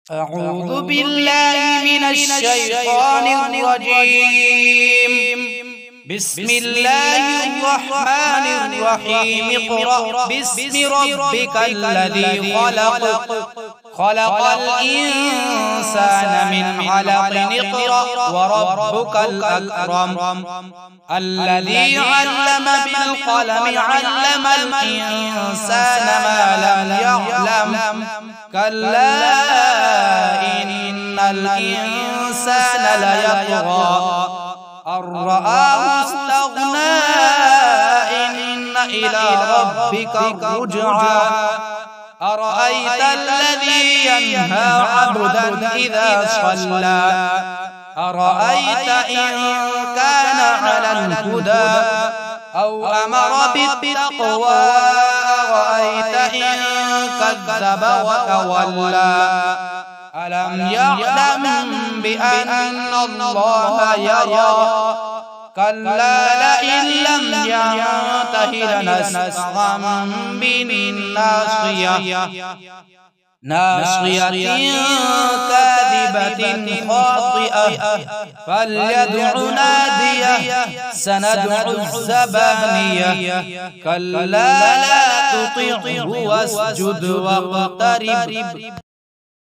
أعوذ بالله من الشيطان الرجيم. بسم الله الرحمن الرحيم. اقرأ باسم ربك الذي خلق. خلق الإنسان من علق. اقرأ وربك الأكرم. الذي علم بالقلم. علم الإنسان ما لم يعلم. كلا إن الإنسان ليطغى أن رآه استغنى. إن إلى ربك الرجعى. أرأيت الذي ينهى عبدا إذا صلى. أرأيت إن كان على الهدى أو أمر بالتقوى. أرأيت إن كذب وتولى. ألم يعلم بأن الله يرى. كلا لئن لم ينته لنسفعا بالناصية. ناصية كاذبة خاطئة. فليدع ناديه. سندع الزبانية. كلا لا تطعه واسجد واقترب.